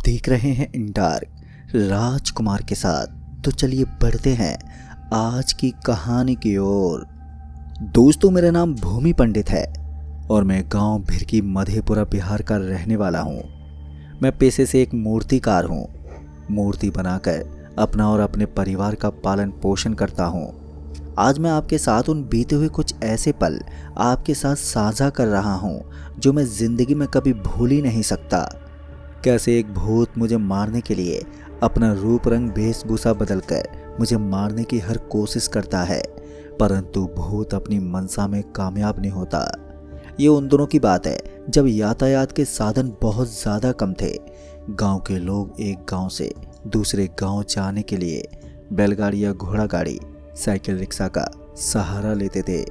देख रहे हैं इन डार्क राजकुमार के साथ। तो चलिए बढ़ते हैं आज की कहानी की ओर। दोस्तों, मेरा नाम भूमि पंडित है और मैं गांव भिरकी मधेपुरा बिहार का रहने वाला हूं। मैं पेशे से एक मूर्तिकार हूं। मूर्ति बनाकर अपना और अपने परिवार का पालन पोषण करता हूं। आज मैं आपके साथ उन बीते हुए कुछ ऐसे पल आपके साथ साझा कर रहा हूं जो मैं जिंदगी में कभी भूल ही नहीं सकता। कैसे एक भूत मुझे मारने के लिए अपना रूप रंग वेशभूषा बदलकर मुझे मारने की हर कोशिश करता है, परंतु भूत अपनी मंशा में कामयाब नहीं होता। ये उन दिनों की बात है जब यातायात के साधन बहुत ज़्यादा कम थे। गांव के लोग एक गांव से दूसरे गांव जाने के लिए बैलगाड़ी या घोड़ा गाड़ी, साइकिल रिक्शा का सहारा लेते थे।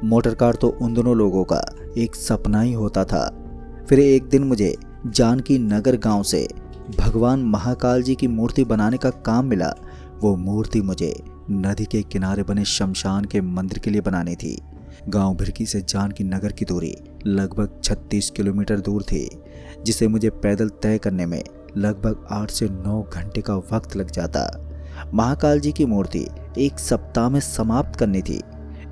मोटर कार तो उन दोनों लोगों का एक सपना ही होता था। फिर एक दिन मुझे जानकी नगर गांव से भगवान महाकाल जी की मूर्ति बनाने का काम मिला। वो मूर्ति मुझे नदी के किनारे बने शमशान के मंदिर के लिए बनानी थी। गांव भिरकी से जानकी नगर की दूरी लगभग 36 किलोमीटर दूर थी, जिसे मुझे पैदल तय करने में लगभग 8 से 9 घंटे का वक्त लग जाता। महाकाल जी की मूर्ति एक सप्ताह में समाप्त करनी थी,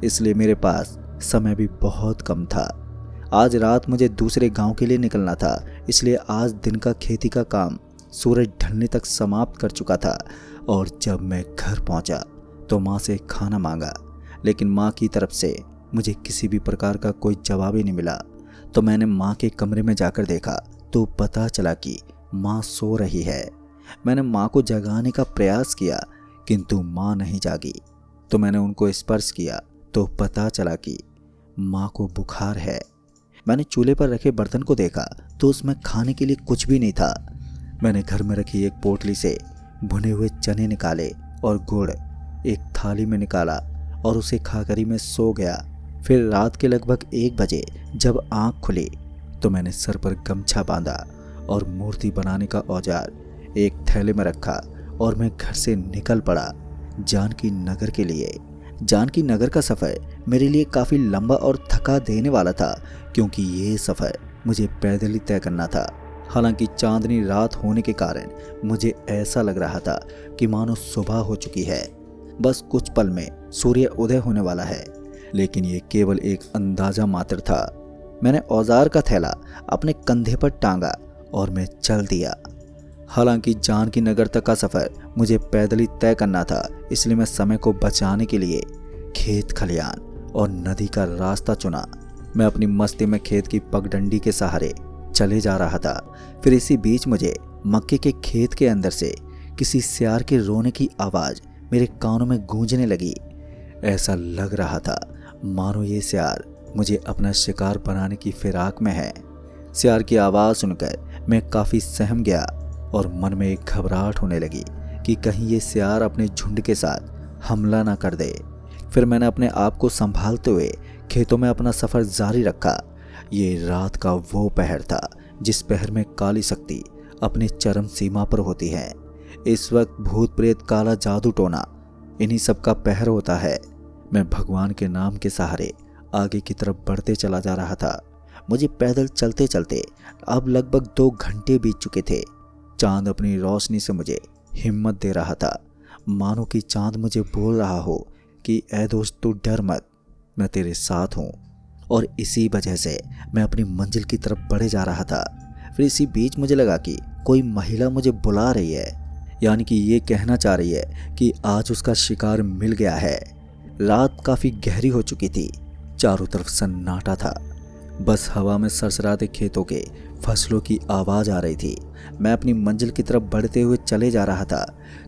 इसलिए मेरे पास समय भी बहुत कम था। आज रात मुझे दूसरे गांव के लिए निकलना था, इसलिए आज दिन का खेती का काम सूरज ढलने तक समाप्त कर चुका था। और जब मैं घर पहुंचा तो माँ से खाना मांगा, लेकिन माँ की तरफ से मुझे किसी भी प्रकार का कोई जवाब ही नहीं मिला। तो मैंने माँ के कमरे में जाकर देखा तो पता चला कि माँ सो रही है। मैंने माँ को जगाने का प्रयास किया, किंतु माँ नहीं जागी। तो मैंने उनको स्पर्श किया तो पता चला कि माँ को बुखार है। मैंने चूल्हे पर रखे बर्तन को देखा तो उसमें खाने के लिए कुछ भी नहीं था। मैंने घर में रखी एक पोटली से भुने हुए चने निकाले और गुड़ एक थाली में निकाला और उसे खाकर ही मैं सो गया। फिर रात के लगभग 1 बजे जब आँख खुली तो मैंने सर पर गमछा बांधा और मूर्ति बनाने का औजार एक थैले में रखा और मैं घर से निकल पड़ा जानकी नगर के लिए। जानकी नगर का सफ़र मेरे लिए काफ़ी लंबा और थका देने वाला था, क्योंकि ये सफ़र मुझे पैदल ही तय करना था। हालांकि चांदनी रात होने के कारण मुझे ऐसा लग रहा था कि मानो सुबह हो चुकी है, बस कुछ पल में सूर्य उदय होने वाला है। लेकिन ये केवल एक अंदाज़ा मात्र था। मैंने औजार का थैला अपने कंधे पर टांगा और मैं चल दिया। हालांकि जानकी नगर तक का सफ़र मुझे पैदल ही तय करना था, इसलिए मैं समय को बचाने के लिए खेत खलियान और नदी का रास्ता चुना। मैं अपनी मस्ती में खेत की पगडंडी के सहारे चले जा रहा था। फिर इसी बीच मुझे मक्के के खेत के अंदर से किसी सियार के रोने की आवाज़ मेरे कानों में गूंजने लगी। ऐसा लग रहा था मानो ये सियार मुझे अपना शिकार बनाने की फिराक में है। सियार की आवाज़ सुनकर मैं काफ़ी सहम गया और मन में एक घबराहट होने लगी कि कहीं ये सियार अपने झुंड के साथ हमला ना कर दे। फिर मैंने अपने आप को संभालते हुए खेतों में अपना सफ़र जारी रखा। ये रात का वो पहर था जिस पहर में काली शक्ति अपने चरम सीमा पर होती है। इस वक्त भूत प्रेत, काला जादू टोना, इन्हीं सब का पहर होता है। मैं भगवान के नाम के सहारे आगे की तरफ बढ़ते चला जा रहा था। मुझे पैदल चलते चलते अब लगभग 2 घंटे बीत चुके थे। चांद अपनी रोशनी से मुझे हिम्मत दे रहा था, मानो कि चांद मुझे बोल रहा हो कि ऐ दोस्त, तू डर मत, मैं तेरे साथ हूँ। और इसी वजह से मैं अपनी मंजिल की तरफ बढ़े जा रहा था। फिर इसी बीच मुझे लगा कि कोई महिला मुझे बुला रही है, यानी कि ये कहना चाह रही है कि आज उसका शिकार मिल गया है। रात काफ़ी गहरी हो चुकी थी, चारों तरफ सन्नाटा था, बस हवा में सरसराते खेतों के फसलों की आवाज़ आ रही थी। मैं अपनी मंजिल की तरफ बढ़ते हुए चले जा रहा था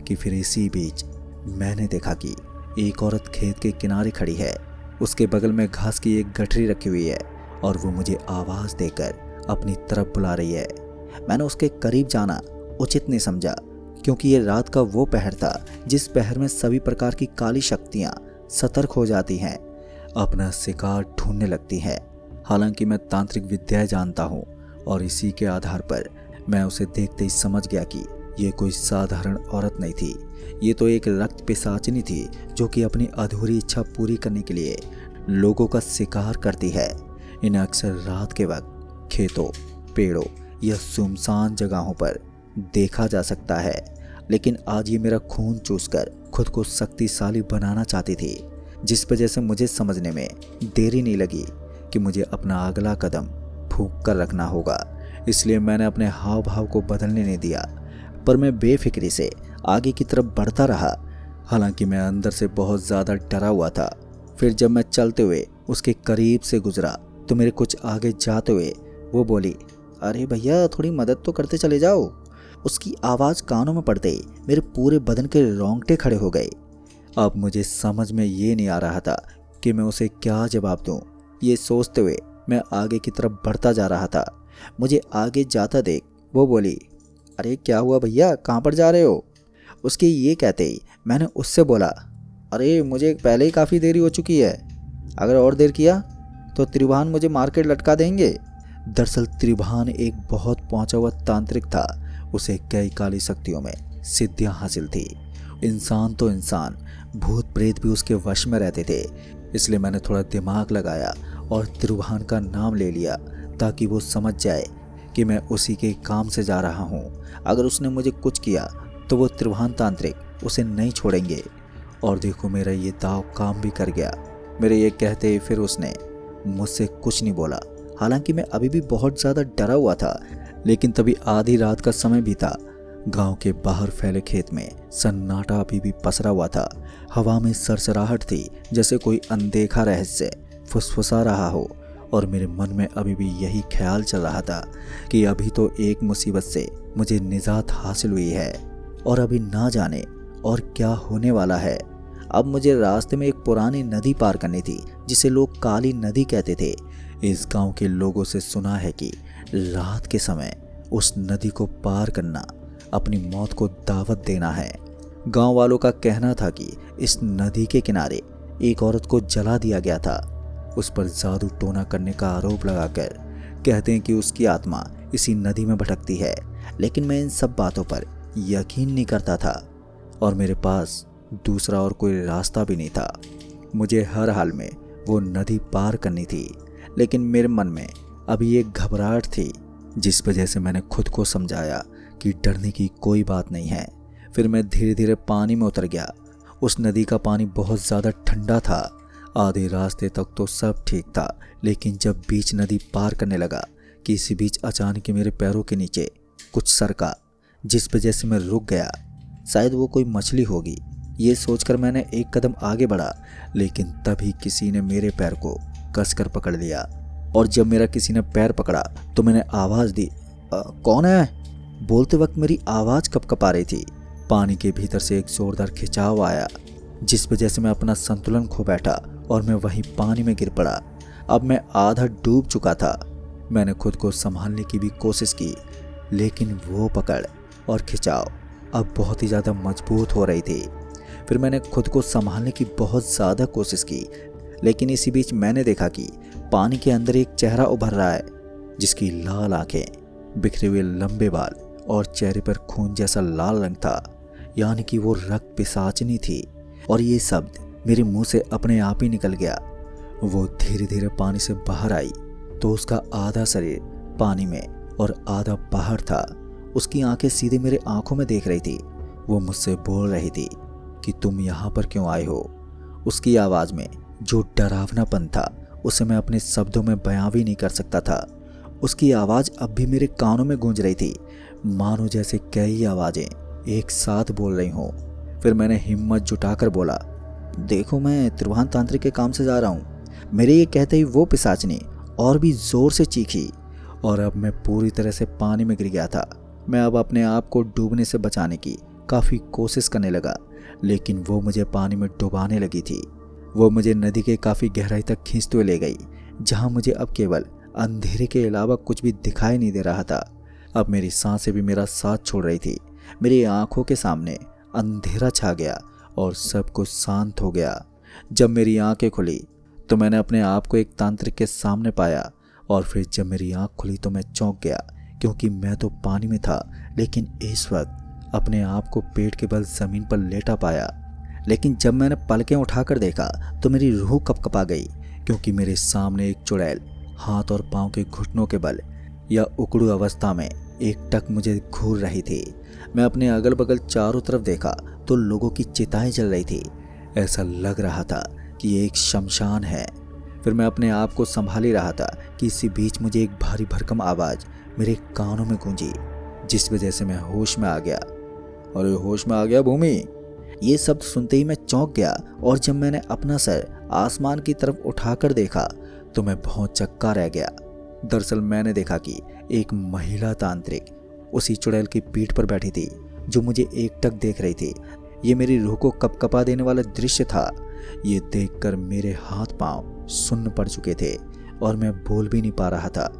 कि फिर इसी बीच मैंने देखा कि एक औरत खेत के किनारे खड़ी है। उसके बगल में घास की एक गठरी रखी हुई है और वो मुझे आवाज़ देकर अपनी तरफ बुला रही है। मैंने उसके करीब जाना उचित नहीं समझा, क्योंकि ये रात का वो पहर था जिस पहर में सभी प्रकार की काली शक्तियाँ सतर्क हो जाती हैं, अपना शिकार ढूंढने लगती हैं। हालांकि मैं तांत्रिक विद्याएं जानता हूँ और इसी के आधार पर मैं उसे देखते ही समझ गया कि ये कोई साधारण औरत नहीं थी। ये तो एक रक्त पिशाचिनी थी जो कि अपनी अधूरी इच्छा पूरी करने के लिए लोगों का शिकार करती है। इन्हें अक्सर रात के वक्त खेतों, पेड़ों या सुनसान जगहों पर देखा जा सकता है, लेकिन आज ये मेरा खून चूसकर खुद को शक्तिशाली बनाना चाहती थी, जिस वजह से मुझे समझने में देरी नहीं लगी कि मुझे अपना अगला कदम फूंक कर रखना होगा। इसलिए मैंने अपने हाव भाव को बदलने नहीं दिया, पर मैं बेफिक्री से आगे की तरफ बढ़ता रहा। हालांकि मैं अंदर से बहुत ज़्यादा डरा हुआ था। फिर जब मैं चलते हुए उसके करीब से गुजरा तो मेरे कुछ आगे जाते हुए वो बोली, अरे भैया थोड़ी मदद तो करते चले जाओ। उसकी आवाज़ कानों में पड़ते ही मेरे पूरे बदन के रोंगटे खड़े हो गए। अब मुझे समझ में ये नहीं आ रहा था कि मैं उसे क्या जवाब दूँ। ये सोचते हुए मैं आगे की तरफ बढ़ता जा रहा था। मुझे आगे जाता देख वो बोली, अरे क्या हुआ भैया, कहाँ पर जा रहे हो? उसके ये कहते ही मैंने उससे बोला, अरे मुझे पहले ही काफ़ी देरी हो चुकी है, अगर और देर किया तो त्रिभान मुझे मार के लटका देंगे। दरअसल त्रिभान एक बहुत पहुंचा हुआ तांत्रिक था। उसे कई काली शक्तियों में सिद्धियां हासिल थी। इंसान तो इंसान, भूत प्रेत भी उसके वश में रहते थे। इसलिए मैंने थोड़ा दिमाग लगाया और त्रिभान का नाम ले लिया ताकि वो समझ जाए कि मैं उसी के काम से जा रहा हूँ। अगर उसने मुझे कुछ किया तो वो त्रिभान तांत्रिक उसे नहीं छोड़ेंगे। और देखो मेरा ये दाव काम भी कर गया। मेरे ये कहते ही फिर उसने मुझसे कुछ नहीं बोला। हालांकि मैं अभी भी बहुत ज़्यादा डरा हुआ था, लेकिन तभी आधी रात का समय भी था। गांव के बाहर फैले खेत में सन्नाटा अभी भी पसरा हुआ था। हवा में सरसराहट थी, जैसे कोई अनदेखा रहस्य फुसफुसा रहा हो। और मेरे मन में अभी भी यही ख्याल चल रहा था कि अभी तो एक मुसीबत से मुझे निजात हासिल हुई है और अभी ना जाने और क्या होने वाला है। अब मुझे रास्ते में एक पुरानी नदी पार करनी थी, जिसे लोग काली नदी कहते थे। इस गांव के लोगों से सुना है कि रात के समय उस नदी को पार करना अपनी मौत को दावत देना है। गांव वालों का कहना था कि इस नदी के किनारे एक औरत को जला दिया गया था। उस पर जादू टोना करने का आरोप लगाकर कहते हैं कि उसकी आत्मा इसी नदी में भटकती है। लेकिन मैं इन सब बातों पर यकीन नहीं करता था और मेरे पास दूसरा और कोई रास्ता भी नहीं था। मुझे हर हाल में वो नदी पार करनी थी, लेकिन मेरे मन में अभी एक घबराहट थी, जिस वजह से मैंने खुद को समझाया कि डरने की कोई बात नहीं है। फिर मैं धीरे धीरे पानी में उतर गया। उस नदी का पानी बहुत ज़्यादा ठंडा था। आधे रास्ते तक तो सब ठीक था, लेकिन जब बीच नदी पार करने लगा कि इसी बीच अचानक मेरे पैरों के नीचे कुछ सरका, जिस वजह से मैं रुक गया। शायद वो कोई मछली होगी, ये सोचकर मैंने एक कदम आगे बढ़ा, लेकिन तभी किसी ने मेरे पैर को कसकर पकड़ लिया। और जब मेरा किसी ने पैर पकड़ा तो मैंने आवाज़ दी, कौन है? बोलते वक्त मेरी आवाज़ कँपकँपा रही थी। पानी के भीतर से एक जोरदार खिंचाव आया, जिस वजह से मैं अपना संतुलन खो बैठा और मैं वहीं पानी में गिर पड़ा। अब मैं आधा डूब चुका था। मैंने खुद को संभालने की भी कोशिश की, लेकिन वो पकड़ और खिंचाव अब बहुत ही ज़्यादा मजबूत हो रही थी। फिर मैंने खुद को संभालने की बहुत ज़्यादा कोशिश की, लेकिन इसी बीच मैंने देखा कि पानी के अंदर एक चेहरा उभर रहा है, जिसकी लाल आंखें, बिखरे हुए लंबे बाल और चेहरे पर खून जैसा लाल रंग था, यानी कि वो रक्त पिशाचनी थी। और ये शब्द मेरे मुंह से अपने आप ही निकल गया। वो धीरे धीरे पानी से बाहर आई तो उसका आधा शरीर पानी में और आधा बाहर था। उसकी आंखें सीधे मेरे आंखों में देख रही थी। वो मुझसे बोल रही थी कि तुम यहाँ पर क्यों आए हो। उसकी आवाज़ में जो डरावनापन था उसे मैं अपने शब्दों में बयां भी नहीं कर सकता था। उसकी आवाज़ अब भी मेरे कानों में गूंज रही थी, मानो जैसे कई आवाज़ें एक साथ बोल रही हों। फिर मैंने हिम्मत जुटाकर बोला, देखो मैं त्रिभान तांत्रिक के काम से जा रहा हूँ। मेरे ये कहते ही वो पिशाचनी और भी ज़ोर से चीखी और अब मैं पूरी तरह से पानी में गिर गया था। मैं अब अपने आप को डूबने से बचाने की काफ़ी कोशिश करने लगा, लेकिन वो मुझे पानी में डुबाने लगी थी। वो मुझे नदी के काफ़ी गहराई तक खींचते हुए ले गई, जहाँ मुझे अब केवल अंधेरे के अलावा कुछ भी दिखाई नहीं दे रहा था। अब मेरी सांसें भी मेरा साथ छोड़ रही थी। मेरी आंखों के सामने अंधेरा छा गया और सब कुछ शांत हो गया। जब मेरी आंखें खुली तो मैंने अपने आप को एक तांत्रिक के सामने पाया, और फिर जब मेरी आंख खुली तो मैं चौंक गया, क्योंकि मैं तो पानी में था, लेकिन इस वक्त अपने आप को पेट के बल ज़मीन पर लेटा पाया। लेकिन जब मैंने पलकें उठाकर देखा तो मेरी रूह कँपकँपा गई, क्योंकि मेरे सामने एक चुड़ैल हाथ और पाँव के घुटनों के बल या उकड़ू अवस्था में एकटक मुझे घूर रही थी। मैं अपने अगल बगल चारों तरफ देखा तो लोगों की चिताएं जल रही थी। ऐसा लग रहा था कि ये एक शमशान है। फिर मैं अपने आप को संभाल ही रहा था कि इसी बीच मुझे एक भारी भरकम आवाज़ मेरे कानों में गूंजी, जिस वजह से मैं होश में आ गया। अरे होश में आ गया भूमि। ये शब्द सुनते ही मैं चौंक गया और जब मैंने अपना सर आसमान की तरफ उठाकर देखा तो मैं बहुत चक्का रह गया। दरअसल मैंने देखा कि एक महिला तांत्रिक उसी चुड़ैल की पीठ पर बैठी थी जो मुझे एकटक देख रही थी। ये मेरी रूह को कपकपा देने वाला दृश्य था। ये देखकर मेरे हाथ पांव सुन्न पड़ चुके थे और मैं बोल भी नहीं पा रहा था।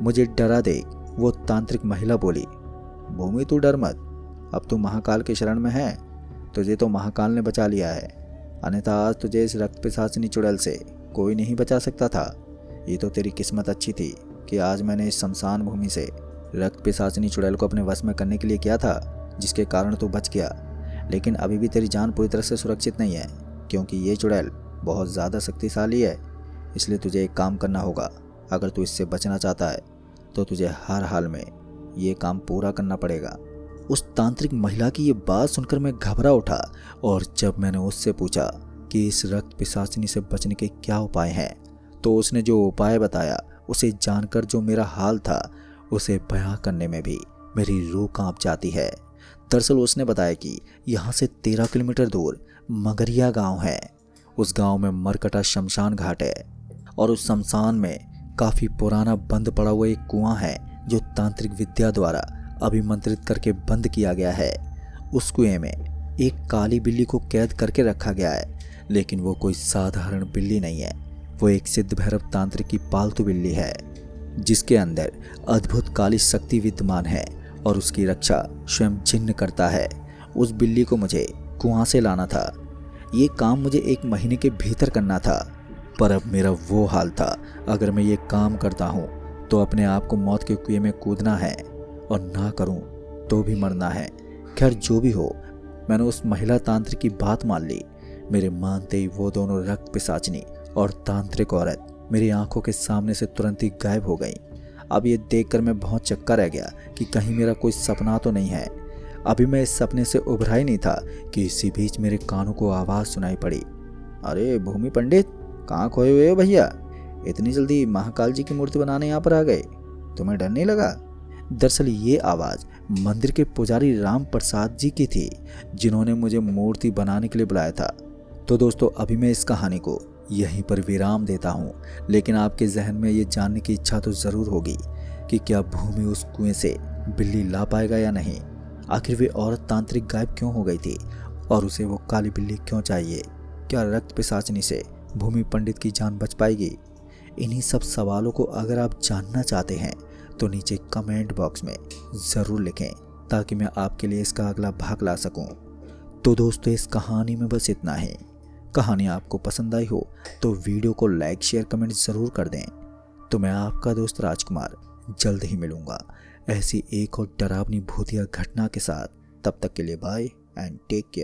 मुझे डरा देख वो तांत्रिक महिला बोली, भूमि तू डर मत, अब तू महाकाल के शरण में है। तुझे तो महाकाल ने बचा लिया है, अन्यथा आज तुझे इस रक्त पिशाचिनी चुड़ैल से कोई नहीं बचा सकता था। ये तो तेरी किस्मत अच्छी थी कि आज मैंने इस शमशान भूमि से रक्त पिशाचिनी चुड़ैल को अपने वश में करने के लिए किया था, जिसके कारण तू बच गया। लेकिन अभी भी तेरी जान पूरी तरह से सुरक्षित नहीं है, क्योंकि ये चुड़ैल बहुत ज़्यादा शक्तिशाली है। इसलिए तुझे एक काम करना होगा। अगर तू इससे बचना चाहता है तो तुझे हर हाल में ये काम पूरा करना पड़ेगा। उस तांत्रिक महिला की ये बात सुनकर मैं घबरा उठा और जब मैंने उससे पूछा कि इस रक्त पिशाचिनी से बचने के क्या उपाय हैं, तो उसने जो उपाय बताया उसे जानकर जो मेरा हाल था उसे बयां करने में भी मेरी रूह कांप जाती है। दरअसल उसने बताया कि यहाँ से 13 किलोमीटर दूर मगरिया गांव है। उस गांव में मरकटा शमशान घाट है और उस शमशान में काफ़ी पुराना बंद पड़ा हुआ एक कुआं है जो तांत्रिक विद्या द्वारा अभिमंत्रित करके बंद किया गया है। उस कुएं में एक काली बिल्ली को कैद करके रखा गया है, लेकिन वो कोई साधारण बिल्ली नहीं है। वो एक सिद्ध भैरव तांत्रिक की पालतू बिल्ली है जिसके अंदर अद्भुत काली शक्ति विद्यमान है और उसकी रक्षा स्वयं जिन्न करता है। उस बिल्ली को मुझे कुआं से लाना था। ये काम मुझे 1 महीने के भीतर करना था, पर अब मेरा वो हाल था, अगर मैं ये काम करता हूँ तो अपने आप को मौत के कुएं में कूदना है और ना करूँ तो भी मरना है। खैर जो भी हो, मैंने उस महिला तांत्रिक की बात मान ली। मेरे मानते ही वो दोनों रक्त पिशाचिनी और तांत्रिक औरत मेरी आंखों के सामने से तुरंत ही गायब हो गई। अब ये देखकर मैं बहुत चक्का रह गया कि कहीं मेरा कोई सपना तो नहीं है। अभी मैं इस सपने से उभरा ही नहीं था कि इसी बीच मेरे कानों को आवाज़ सुनाई पड़ी, अरे भूमि पंडित, कहाँ खोए हुए हो भैया? इतनी जल्दी महाकाल जी की मूर्ति बनाने यहाँ पर आ गए, तुम्हें डर नहीं लगा? दरअसल ये आवाज़ मंदिर के पुजारी राम प्रसाद जी की थी, जिन्होंने मुझे मूर्ति बनाने के लिए बुलाया था। तो दोस्तों, अभी मैं इस कहानी को यहीं पर विराम देता हूँ, लेकिन आपके जहन में ये जानने की इच्छा तो ज़रूर होगी कि क्या भूमि उस कुएं से बिल्ली ला पाएगा या नहीं। आखिर वे औरत तांत्रिक गायब क्यों हो गई थी और उसे वो काली बिल्ली क्यों चाहिए? क्या रक्त पिशाचिनी से भूमि पंडित की जान बच पाएगी? इन्हीं सब सवालों को अगर आप जानना चाहते हैं तो नीचे कमेंट बॉक्स में ज़रूर लिखें, ताकि मैं आपके लिए इसका अगला भाग ला सकूं। तो दोस्तों, इस कहानी में बस इतना ही। कहानी आपको पसंद आई हो तो वीडियो को लाइक शेयर कमेंट ज़रूर कर दें। तो मैं आपका दोस्त राजकुमार जल्द ही मिलूँगा ऐसी एक और डरावनी भूतिया घटना के साथ। तब तक के लिए बाय एंड टेक केयर।